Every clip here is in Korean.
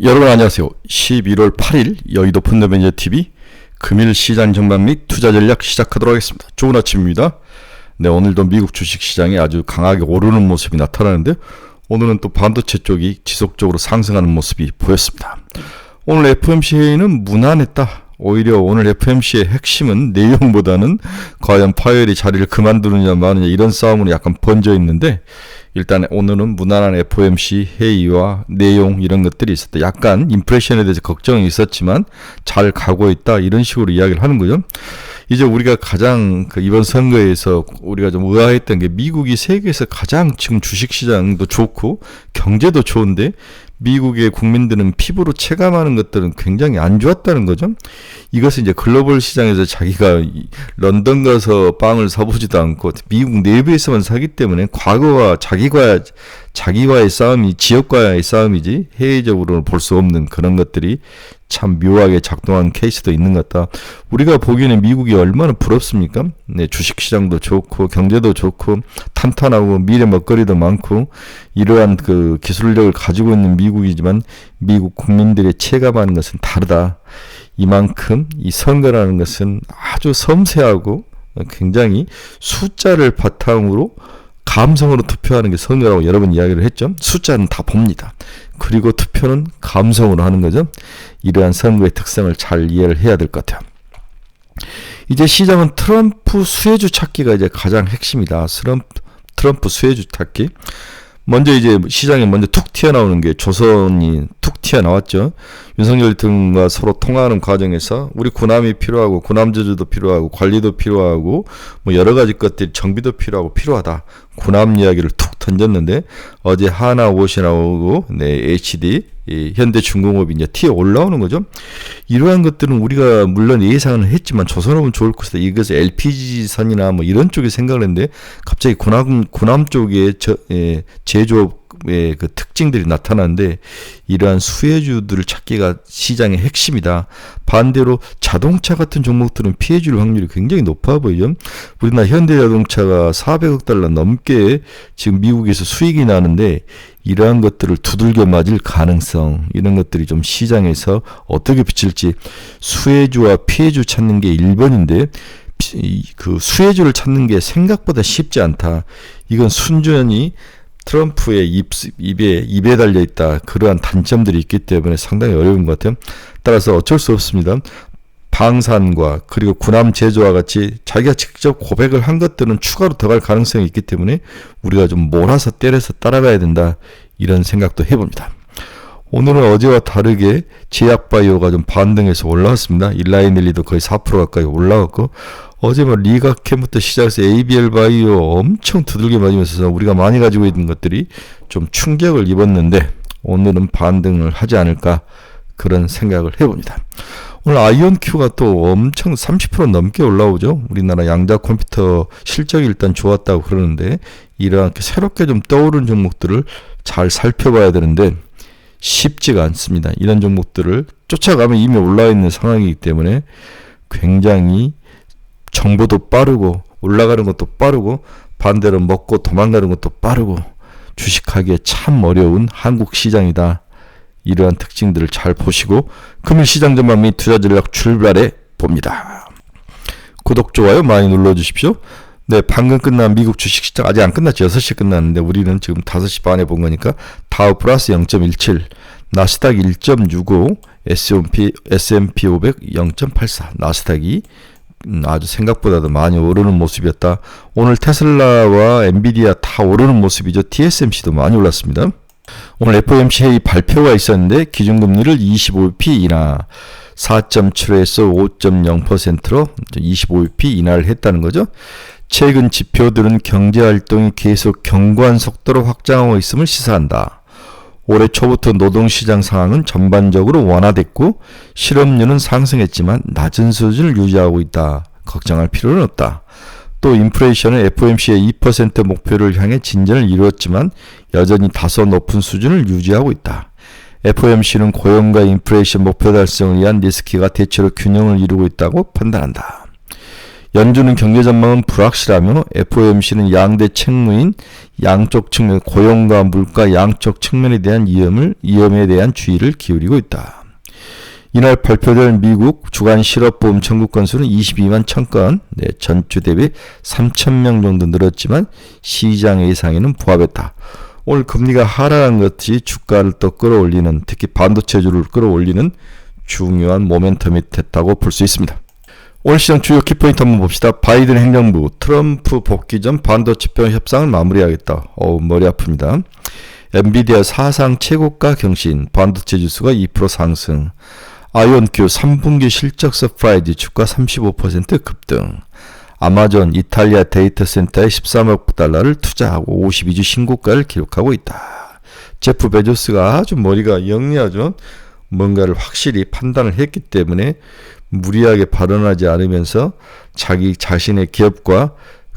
여러분 안녕하세요. 11월 8일 여의도 펀더매니저TV 금일 시장 전망 및 투자 전략 시작하도록 하겠습니다. 좋은 아침입니다. 네, 오늘도 미국 주식시장이 아주 강하게 오르는 모습이 나타나는데 오늘은 또 반도체 쪽이 지속적으로 상승하는 모습이 보였습니다. 오늘 FOMC는 무난했다. 오히려 오늘 FOMC의 핵심은 내용보다는 과연 파웰이 자리를 그만두느냐 마느냐 이런 싸움으로 약간 번져 있는데, 일단 오늘은 무난한 FOMC 회의와 내용 이런 것들이 있었다. 약간 인플레이션에 대해서 걱정이 있었지만 잘 가고 있다, 이런 식으로 이야기를 하는 거죠. 이제 우리가 가장 이번 선거에서 우리가 좀 의아했던 게, 미국이 세계에서 가장 지금 주식시장도 좋고 경제도 좋은데 미국의 국민들은 피부로 체감하는 것들은 굉장히 안 좋았다는 거죠. 이것은 이제 글로벌 시장에서 자기가 런던 가서 빵을 사보지도 않고 미국 내부에서만 사기 때문에 과거와 자기와의 싸움이 지역과의 싸움이지 해외적으로는 볼 수 없는 그런 것들이 참 묘하게 작동한 케이스도 있는 것 같다. 우리가 보기에는 미국이 얼마나 부럽습니까? 네, 주식시장도 좋고 경제도 좋고 탄탄하고 미래 먹거리도 많고 이러한 그 기술력을 가지고 있는 미국이지만 미국 국민들의 체감하는 것은 다르다. 이만큼 이 선거라는 것은 아주 섬세하고 굉장히 숫자를 바탕으로 감성으로 투표하는 게 선거라고 여러 번 이야기를 했죠. 숫자는 다 봅니다. 그리고 투표는 감성으로 하는 거죠. 이러한 선거의 특성을 잘 이해를 해야 될 것 같아요. 이제 시장은 트럼프 수혜주 찾기가 이제 가장 핵심이다. 트럼프 수혜주 찾기. 먼저 이제 시장에 먼저 툭 튀어나오는 게 조선이 툭 튀어나왔죠. 윤석열 대통령과 서로 통화하는 과정에서 우리 군함이 필요하고 군함저주도 필요하고 관리도 필요하고 뭐 여러 가지 것들이 정비도 필요하다. 군함 이야기를 툭 던졌는데 어제 하나오시 나오고 HD 현대중공업이 이제 튀어 올라오는 거죠. 이러한 것들은 우리가 물론 예상은 했지만 조선업은 좋을 것이다. 이것을 LPG선이나 뭐 이런 쪽에 생각을 했는데 갑자기 군함 쪽에 제조업의 그 특징들이 나타나는데, 이러한 수혜주들을 찾기가 시장의 핵심이다. 반대로 자동차 같은 종목들은 피해줄 확률이 굉장히 높아 보이죠. 우리나라 현대자동차가 400억 달러 넘게 지금 미국에서 수익이 나는데 이러한 것들을 두들겨 맞을 가능성, 이런 것들이 좀 시장에서 어떻게 비칠지. 수혜주와 피해주 찾는 게 1번인데 그 수혜주를 찾는 게 생각보다 쉽지 않다. 이건 순전히 트럼프의 입에 달려 있다. 그러한 단점들이 있기 때문에 상당히 어려운 것 같아요. 따라서 어쩔 수 없습니다. 방산과 그리고 군함 제조와 같이 자기가 직접 고백을 한 것들은 추가로 더 갈 가능성이 있기 때문에 우리가 좀 몰아서 때려서 따라가야 된다, 이런 생각도 해봅니다. 오늘은 어제와 다르게 제약바이오가 좀 반등해서 올라왔습니다. 일라이넬리도 거의 4% 가까이 올라왔고, 어제 뭐 리가캠부터 시작해서 ABL 바이오 엄청 두들겨 맞으면서 우리가 많이 가지고 있는 것들이 좀 충격을 입었는데 오늘은 반등을 하지 않을까, 그런 생각을 해봅니다. 오늘 아이온큐가 또 엄청 30% 넘게 올라오죠. 우리나라 양자 컴퓨터 실적이 일단 좋았다고 그러는데 이렇게 새롭게 좀 떠오른 종목들을 잘 살펴봐야 되는데 쉽지가 않습니다. 이런 종목들을 쫓아가면 이미 올라와 있는 상황이기 때문에 굉장히 정보도 빠르고 올라가는 것도 빠르고 반대로 먹고 도망가는 것도 빠르고 주식하기에 참 어려운 한국 시장이다. 이러한 특징들을 잘 보시고 금일 시장 전망 및 투자 전략 출발해 봅니다. 구독, 좋아요 많이 눌러주십시오. 네, 방금 끝난 미국 주식시장 아직 안 끝났죠. 6시에 끝났는데 우리는 지금 5시 반에 본 거니까 다우 플러스 0.17, 나스닥 1.65, S&P 500 0.84, 나스닥이 아주 생각보다도 많이 오르는 모습이었다. 오늘 테슬라와 엔비디아 다 오르는 모습이죠. TSMC도 많이 올랐습니다. 오늘 FOMC 회의 발표가 있었는데 기준금리를 25bp 인하, 4.75에서 5.0%로 25bp 인하를 했다는 거죠. 최근 지표들은 경제활동이 계속 견고한 속도로 확장하고 있음을 시사한다. 올해 초부터 노동시장 상황은 전반적으로 완화됐고 실업률은 상승했지만 낮은 수준을 유지하고 있다. 걱정할 필요는 없다. 또 인플레이션은 FOMC의 2% 목표를 향해 진전을 이루었지만 여전히 다소 높은 수준을 유지하고 있다. FOMC는 고용과 인플레이션 목표 달성을 위한 리스크가 대체로 균형을 이루고 있다고 판단한다. 연준은 경제 전망은 불확실하며 FOMC는 양대 책무인 양쪽 측면, 고용과 물가 양쪽 측면에 대한 위험에 대한 주의를 기울이고 있다. 이날 발표될 미국 주간 실업보험 청구 건수는 22만 1000건, 전주 대비 3,000명 정도 늘었지만 시장 예상에는 부합했다. 오늘 금리가 하락한 것이 주가를 또 끌어올리는, 특히 반도체주를 끌어올리는 중요한 모멘텀이 됐다고 볼 수 있습니다. 오늘 시장 주요 키포인트 한번 봅시다. 바이든 행정부, 트럼프 복귀 전 반도체병 협상을 마무리하겠다. 머리 아픕니다. 엔비디아 사상 최고가 경신, 반도체 지수가 2% 상승. 아이온큐 3분기 실적 서프라이즈, 주가 35% 급등. 아마존 이탈리아 데이터 센터에 13억 달러를 투자하고 52주 신고가를 기록하고 있다. 제프 베조스가 아주 머리가 영리하죠. 뭔가를 확실히 판단을 했기 때문에 무리하게 발언하지 않으면서 자기 자신의 기업과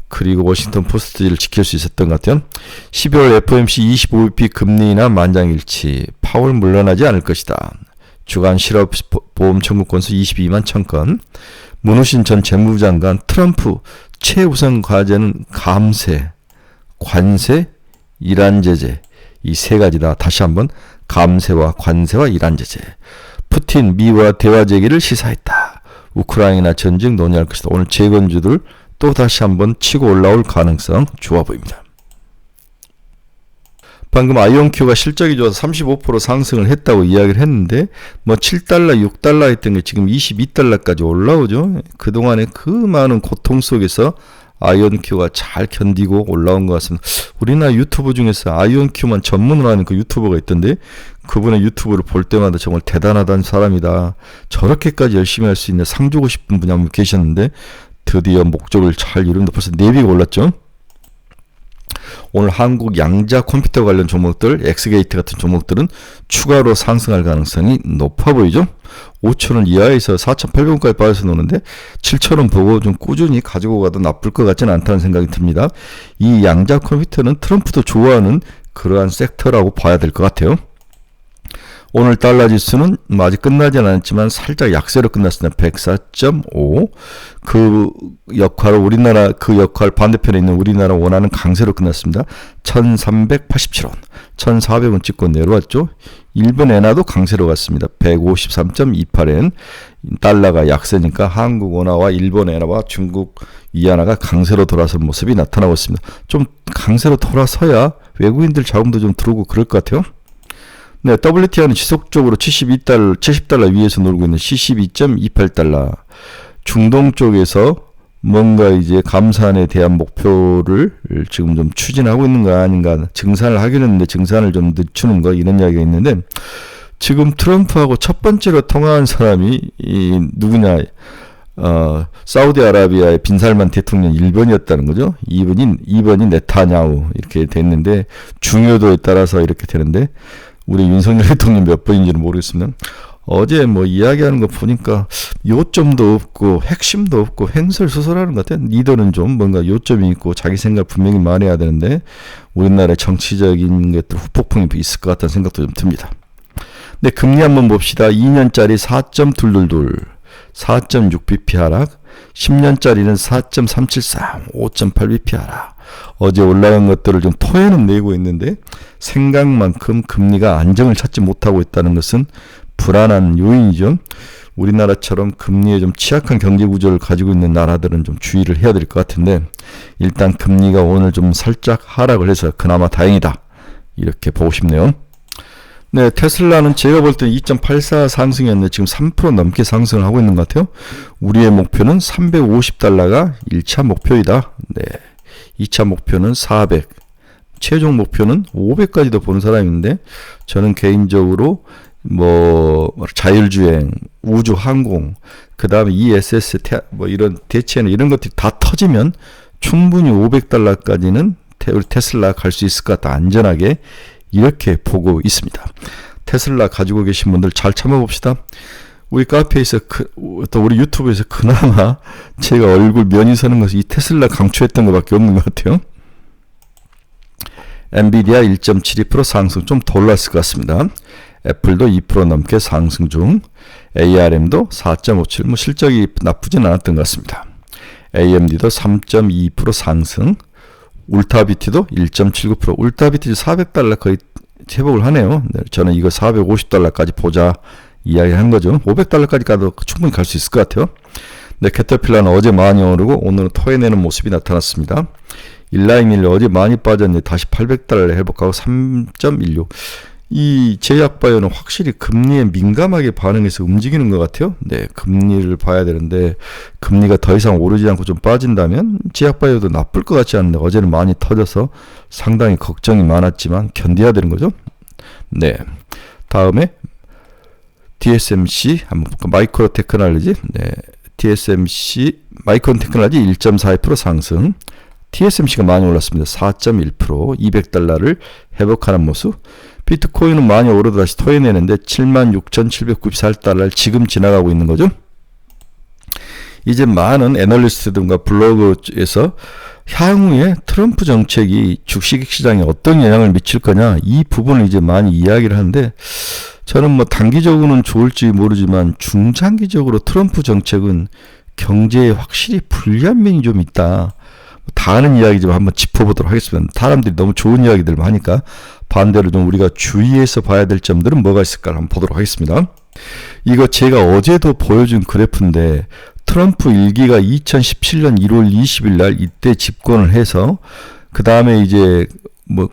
그리고 워싱턴 포스트를 지킬 수 있었던 것 같아요. 12월 FOMC 25bp 금리 인하 만장일치, 파월 물러나지 않을 것이다. 주간 실업보험 청구 건수 22만 1000건. 문호신 전 재무부 장관, 트럼프 최우선 과제는 감세, 관세, 이란 제재, 이 세 가지다. 다시 한번 감세와 관세와 이란 제재. 푸틴 미와 대화 재개를 시사했다. 우크라이나 전쟁 논의할 것이다. 오늘 재건주들 또 다시 한번 치고 올라올 가능성 좋아 보입니다. 방금 아이온큐가 실적이 좋아서 35% 상승을 했다고 이야기를 했는데 뭐 7달러, 6달러 했던 게 지금 22달러까지 올라오죠. 그동안에 그 많은 고통 속에서 아이온큐가 잘 견디고 올라온 것 같습니다. 우리나라 유튜브 중에서 아이온큐만 전문으로 하는 그 유튜버가 있던데 그분의 유튜브를 볼 때마다 정말 대단하다는 사람이다. 저렇게까지 열심히 할 수 있는 상 주고 싶은 분이 한 분 계셨는데 드디어 목적을 잘 이룬다. 벌써 4배가 올랐죠. 오늘 한국 양자 컴퓨터 관련 종목들, 엑스게이트 같은 종목들은 추가로 상승할 가능성이 높아 보이죠. 5,000원 이하에서 4,800원까지 빠져서 노는데 7,000원 보고 좀 꾸준히 가지고 가도 나쁠 것 같지는 않다는 생각이 듭니다. 이 양자 컴퓨터는 트럼프도 좋아하는 그러한 섹터라고 봐야 될 것 같아요. 오늘 달러 지수는 아직 끝나진 않았지만 살짝 약세로 끝났습니다. 104.5. 그 역할 반대편에 있는 우리나라 원화는 강세로 끝났습니다. 1387원. 1400원 찍고 내려왔죠. 일본 엔화도 강세로 갔습니다. 153.28엔. 달러가 약세니까 한국 원화와 일본 엔화와 중국 위안화가 강세로 돌아설 모습이 나타나고 있습니다. 좀 강세로 돌아서야 외국인들 자금도 좀 들어오고 그럴 것 같아요. 네, WTI는 지속적으로 70달러 위에서 놀고 있는 72.28달러. 중동 쪽에서 뭔가 이제 감산에 대한 목표를 지금 좀 추진하고 있는 거 아닌가. 증산을 하기로 했는데 증산을 좀 늦추는 거 이런 이야기가 있는데 지금 트럼프하고 첫 번째로 통화한 사람이 누구냐. 사우디아라비아의 빈살만 대통령 1번이었다는 거죠. 2번이 네타냐후 이렇게 됐는데 중요도에 따라서 이렇게 되는데 우리 윤석열 대통령 몇 번인지는 모르겠습니다. 어제 뭐 이야기하는 거 보니까 요점도 없고 핵심도 없고 횡설수설하는 것 같아요. 리더는 좀 뭔가 요점이 있고 자기 생각 분명히 말해야 되는데 우리나라의 정치적인 것들 후폭풍이 있을 것 같다는 생각도 좀 듭니다. 네, 금리 한번 봅시다. 2년짜리 4.222, 4.6bp 하락, 10년짜리는 4.373, 5.8bp 하락. 어제 올라간 것들을 좀 토해는 내고 있는데 생각만큼 금리가 안정을 찾지 못하고 있다는 것은 불안한 요인이죠. 우리나라처럼 금리에 좀 취약한 경제 구조를 가지고 있는 나라들은 좀 주의를 해야 될 것 같은데 일단 금리가 오늘 좀 살짝 하락을 해서 그나마 다행이다. 이렇게 보고 싶네요. 네, 테슬라는 제가 볼 때 2.84 상승이었는데 지금 3% 넘게 상승을 하고 있는 것 같아요. 우리의 목표는 350달러가 1차 목표이다. 네. 2차 목표는 400, 최종 목표는 500까지도 보는 사람인데 저는 개인적으로 뭐 자율주행, 우주 항공, 그 다음에 ESS 뭐 이런 대체는 이런 것들이 다 터지면 충분히 500달러까지는 우리 테슬라 갈 수 있을 것 같다. 안전하게 이렇게 보고 있습니다. 테슬라 가지고 계신 분들 잘 참아봅시다. 우리 카페에서 또 우리 유튜브에서 그나마 제가 얼굴 면이 서는 것이 이 테슬라 강추했던 것밖에 없는 것 같아요. 엔비디아 1.72% 상승 좀 더 올랐을 것 같습니다. 애플도 2% 넘게 상승 중. ARM도 4.57, 뭐 실적이 나쁘진 않았던 것 같습니다. AMD도 3.2% 상승, 울타비티도 1.79%, 울타비티 400달러 거의 회복을 하네요. 네, 저는 이거 450달러까지 보자 이야기한 거죠. 500달러까지 가도 충분히 갈 수 있을 것 같아요. 네, 캐터필러는 어제 많이 오르고 오늘은 토해내는 모습이 나타났습니다. 일라이밀 어제 많이 빠졌는데 다시 800달러 회복하고 3.16. 이 제약바이오는 확실히 금리에 민감하게 반응해서 움직이는 것 같아요. 네, 금리를 봐야 되는데 금리가 더 이상 오르지 않고 좀 빠진다면 제약바이오도 나쁠 것 같지 않은데 어제는 많이 터져서 상당히 걱정이 많았지만 견뎌야 되는 거죠. 네, 다음에 TSMC 한번 볼까? 마이크로 테크놀로지. 네, TSMC 마이크론 테크놀로지 1.42% 상승. TSMC가 많이 올랐습니다. 4.1% 200달러를 회복하는 모습. 비트코인은 많이 오르다 다시 토해내는데 76,794달러를 지금 지나가고 있는 거죠. 이제 많은 애널리스트들과 블로그에서 향후에 트럼프 정책이 주식시장에 어떤 영향을 미칠 거냐 이 부분을 이제 많이 이야기를 하는데 저는 뭐 단기적으로는 좋을지 모르지만 중장기적으로 트럼프 정책은 경제에 확실히 불리한 면이 좀 있다. 다 아는 이야기 좀 한번 짚어보도록 하겠습니다. 사람들이 너무 좋은 이야기들 하니까 반대로 좀 우리가 주의해서 봐야 될 점들은 뭐가 있을까 한번 보도록 하겠습니다. 이거 제가 어제도 보여준 그래프인데 트럼프 1기가 2017년 1월 20일 날 이때 집권을 해서 그 다음에 이제 뭐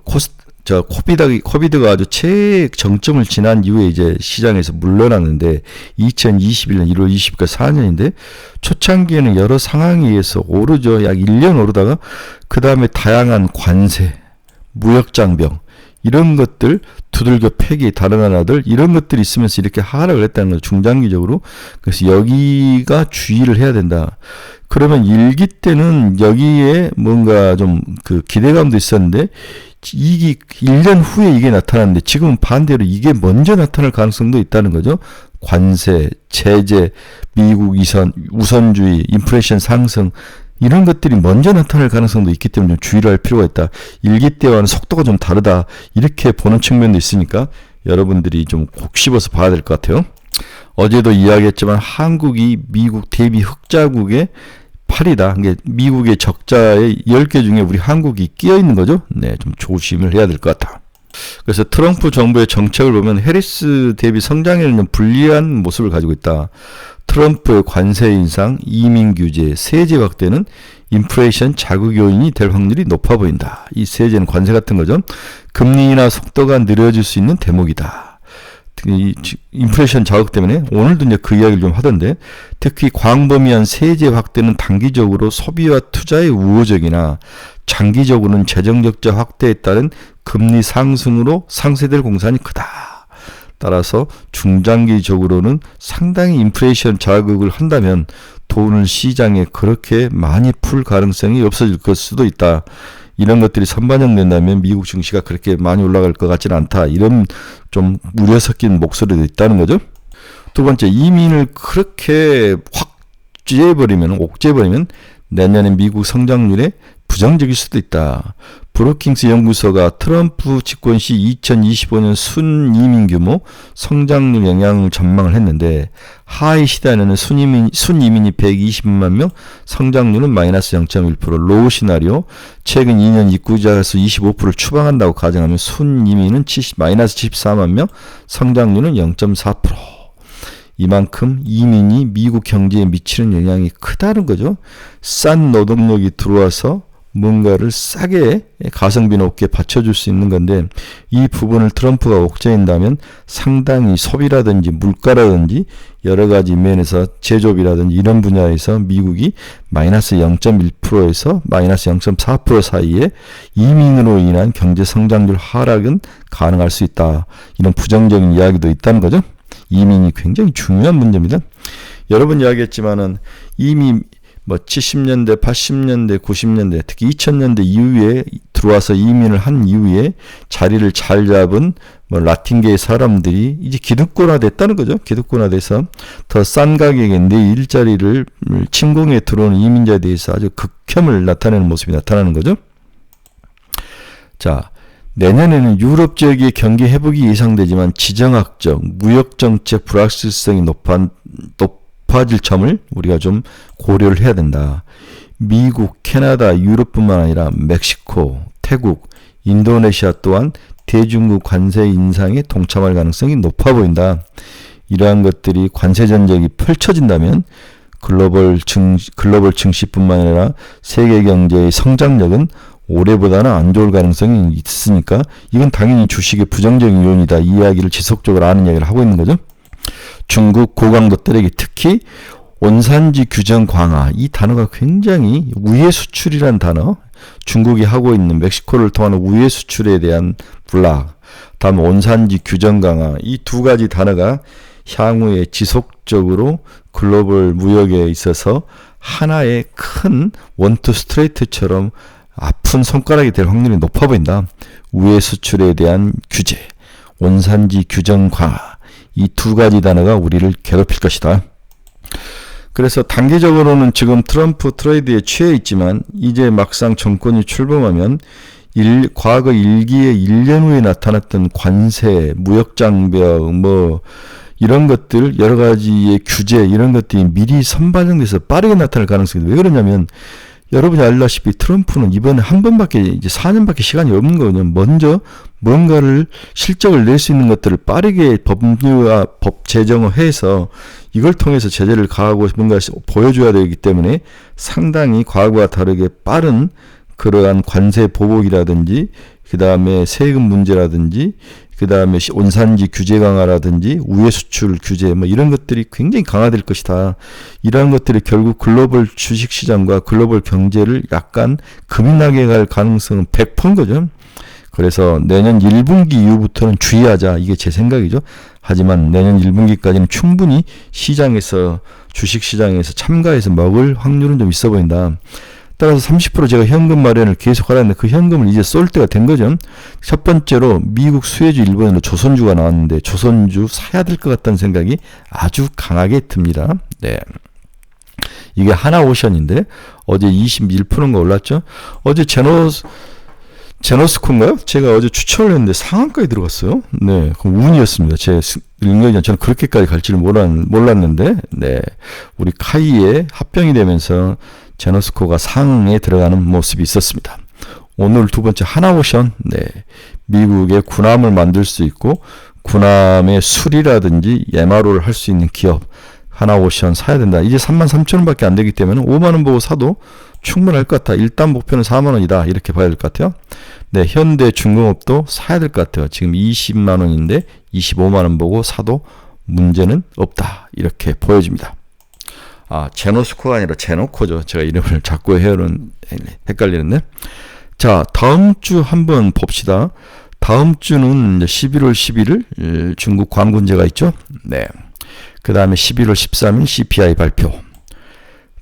코비드가 아주 최정점을 지난 이후에 이제 시장에서 물러났는데 2021년 1월 20일까지 4년인데 초창기에는 여러 상황에 의해서 오르죠. 약 1년 오르다가 그 다음에 다양한 관세, 무역장벽 이런 것들 두들겨 패기 다른 나라들 이런 것들이 있으면서 이렇게 하락을 했다는 거죠. 중장기적으로. 그래서 여기가 주의를 해야 된다. 그러면 1기 때는 여기에 뭔가 좀 그 기대감도 있었는데 2기 1년 후에 이게 나타났는데 지금은 반대로 이게 먼저 나타날 가능성도 있다는 거죠. 관세, 제재, 미국 우선주의, 인플레이션 상승 이런 것들이 먼저 나타날 가능성도 있기 때문에 좀 주의를 할 필요가 있다. 1기 때와는 속도가 좀 다르다. 이렇게 보는 측면도 있으니까 여러분들이 좀 곱씹어서 봐야 될 것 같아요. 어제도 이야기했지만 한국이 미국 대비 흑자국의 8이다. 그러니까 미국의 적자의 10개 중에 우리 한국이 끼어 있는 거죠. 네, 좀 조심을 해야 될 것 같다. 그래서 트럼프 정부의 정책을 보면 해리스 대비 성장에는 좀 불리한 모습을 가지고 있다. 트럼프의 관세 인상, 이민 규제, 세제 확대는 인플레이션 자극 요인이 될 확률이 높아 보인다. 이 세제는 관세 같은 거죠. 금리 인하 속도가 느려질 수 있는 대목이다. 이 인플레이션 자극 때문에 오늘도 이제 그 이야기를 좀 하던데 특히 광범위한 세제 확대는 단기적으로 소비와 투자에 우호적이나 장기적으로는 재정 적자 확대에 따른 금리 상승으로 상쇄될 공산이 크다. 따라서 중장기적으로는 상당히 인플레이션 자극을 한다면 돈을 시장에 그렇게 많이 풀 가능성이 없어질 것 수도 있다. 이런 것들이 선반영된다면 미국 증시가 그렇게 많이 올라갈 것 같지는 않다. 이런 좀 우려 섞인 목소리도 있다는 거죠. 두 번째, 이민을 그렇게 확 옥죄해버리면 내년에 미국 성장률에 부정적일 수도 있다. 브루킹스 연구소가 트럼프 집권 시 2025년 순이민 규모 성장률 영향을 전망을 했는데 하이 시대에는 순이민이 120만 명, 성장률은 마이너스 0.1%, 로우 시나리오 최근 2년 입국자 수 25%를 추방한다고 가정하면 순이민은 마이너스 74만 명, 성장률은 0.4%. 이만큼 이민이 미국 경제에 미치는 영향이 크다는 거죠. 싼 노동력이 들어와서 뭔가를 싸게 가성비 높게 받쳐줄 수 있는 건데 이 부분을 트럼프가 옥죄인다면 상당히 소비라든지 물가라든지 여러 가지 면에서 제조업이라든지 이런 분야에서 미국이 마이너스 0.1%에서 마이너스 0.4% 사이에 이민으로 인한 경제 성장률 하락은 가능할 수 있다. 이런 부정적인 이야기도 있다는 거죠. 이민이 굉장히 중요한 문제입니다. 여러 번 이야기했지만은 이미 70년대, 80년대, 90년대, 특히 2000년대 이후에 들어와서 이민을 한 이후에 자리를 잘 잡은 라틴계의 사람들이 이제 기득권화 됐다는 거죠. 기득권화 돼서 더 싼 가격에 내 일자리를 침공해 들어오는 이민자에 대해서 아주 극혐을 나타내는 모습이 나타나는 거죠. 자, 내년에는 유럽 지역의 경기 회복이 예상되지만 지정학적, 무역정책 불확실성이 높아질 점을 우리가 좀 고려를 해야 된다. 미국, 캐나다, 유럽뿐만 아니라 멕시코, 태국, 인도네시아 또한 대중국 관세 인상에 동참할 가능성이 높아 보인다. 이러한 것들이 관세 전쟁이 펼쳐진다면 글로벌 증시뿐만 아니라 세계 경제의 성장력은 올해보다는 안 좋을 가능성이 있으니까 이건 당연히 주식의 부정적인 요인이다. 이 이야기를 지속적으로 하는 이야기를 하고 있는 거죠. 중국 고강도 때리기, 특히 원산지 규정 강화, 이 단어가 굉장히 우회 수출이란 단어, 중국이 하고 있는 멕시코를 통한 우회 수출에 대한 불락, 다음 원산지 규정 강화, 이 두 가지 단어가 향후에 지속적으로 글로벌 무역에 있어서 하나의 큰 원투 스트레이트처럼 아픈 손가락이 될 확률이 높아 보인다. 우회 수출에 대한 규제, 원산지 규정 강화, 이 두 가지 단어가 우리를 괴롭힐 것이다. 그래서 단기적으로는 지금 트럼프 트레이드에 취해 있지만 이제 막상 정권이 출범하면 과거 1기의 1년 후에 나타났던 관세, 무역장벽, 이런 것들, 여러 가지의 규제, 이런 것들이 미리 선반영돼서 빠르게 나타날 가능성이 있어요. 왜 그러냐면 여러분이 알다시피 트럼프는 이번에 한 번밖에, 이제 4년밖에 시간이 없는 거거든요. 먼저 뭔가를 실적을 낼 수 있는 것들을 빠르게 법률화, 법 제정해서 이걸 통해서 제재를 가하고 뭔가 보여줘야 되기 때문에 상당히 과거와 다르게 빠른 그러한 관세 보복이라든지, 그 다음에 세금 문제라든지, 그 다음에 원산지 규제 강화라든지, 우회 수출 규제, 이런 것들이 굉장히 강화될 것이다. 이러한 것들이 결국 글로벌 주식시장과 글로벌 경제를 약간 급락해 갈 가능성은 100%인 거죠. 그래서 내년 1분기 이후부터는 주의하자. 이게 제 생각이죠. 하지만 내년 1분기까지는 충분히 시장에서, 주식시장에서 참가해서 먹을 확률은 좀 있어 보인다. 따라서 30% 제가 현금 마련을 계속 하라는데 그 현금을 이제 쏠 때가 된 거죠. 첫 번째로 미국 수혜주, 일본으로 조선주가 나왔는데 조선주 사야 될 것 같다는 생각이 아주 강하게 듭니다. 네. 이게 하나오션인데 어제 21%인가 올랐죠. 어제 제노스코인가요? 제가 어제 추천을 했는데 상한가에 들어갔어요. 네, 그럼 운이었습니다. 제 능력이 저는 그렇게까지 갈지를 몰랐는데, 네, 우리 카이에 합병이 되면서 제노스코가 상에 들어가는 모습이 있었습니다. 오늘 두 번째 하나오션, 네, 미국의 군함을 만들 수 있고 군함의 수리라든지 MRO를 할 수 있는 기업 하나오션 사야 된다. 이제 33,000원밖에 안 되기 때문에 5만 원 보고 사도 충분할 것 같다. 일단 목표는 4만 원이다. 이렇게 봐야 될 것 같아요. 네, 현대 중공업도 사야 될 것 같아요. 지금 20만 원인데 25만 원 보고 사도 문제는 없다. 이렇게 보여집니다. 아, 제노스코가 아니라 제노코죠. 제가 이름을 자꾸 헷갈리는데. 자, 다음 주 한번 봅시다. 다음 주는 11월 11일 중국 관군제가 있죠. 네. 그 다음에 11월 13일 CPI 발표.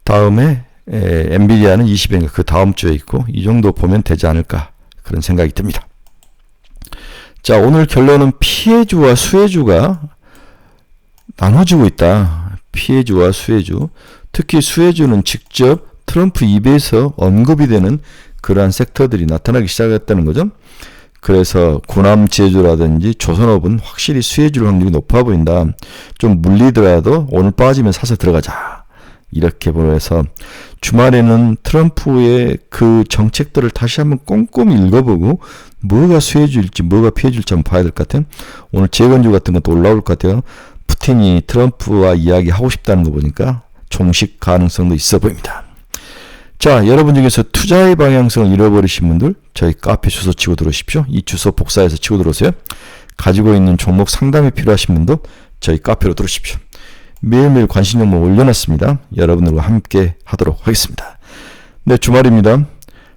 다음에 엔비디아는 20일인가 그 다음 주에 있고 이 정도 보면 되지 않을까 그런 생각이 듭니다. 자, 오늘 결론은 피해주와 수혜주가 나눠지고 있다. 피해주와 수혜주. 특히 수혜주는 직접 트럼프 입에서 언급이 되는 그러한 섹터들이 나타나기 시작했다는 거죠. 그래서 군함 제조라든지 조선업은 확실히 수혜줄 확률이 높아 보인다. 좀 물리더라도 오늘 빠지면 사서 들어가자. 이렇게 보여서 주말에는 트럼프의 그 정책들을 다시 한번 꼼꼼히 읽어보고 뭐가 수혜줄지 뭐가 피해줄지 한번 봐야 될 것 같아요. 오늘 재건주 같은 것도 올라올 것 같아요. 푸틴이 트럼프와 이야기하고 싶다는 거 보니까 종식 가능성도 있어 보입니다. 자, 여러분 중에서 투자의 방향성을 잃어버리신 분들 저희 카페 주소 치고 들어오십시오. 이 주소 복사해서 치고 들어오세요. 가지고 있는 종목 상담이 필요하신 분도 저희 카페로 들어오십시오. 매일매일 관심 정보 올려놨습니다. 여러분들과 함께 하도록 하겠습니다. 네, 주말입니다.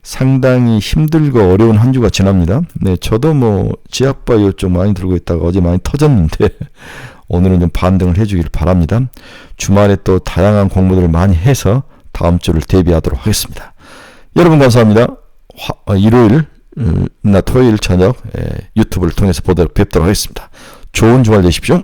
상당히 힘들고 어려운 한 주가 지납니다. 네, 저도 제약바이오 쪽 많이 들고 있다가 어제 많이 터졌는데 오늘은 좀 반등을 해주기를 바랍니다. 주말에 또 다양한 공부들을 많이 해서 다음 주를 대비하도록 하겠습니다. 여러분 감사합니다. 일요일, 토요일 저녁 유튜브를 통해서 뵙도록 하겠습니다. 좋은 주말 되십시오.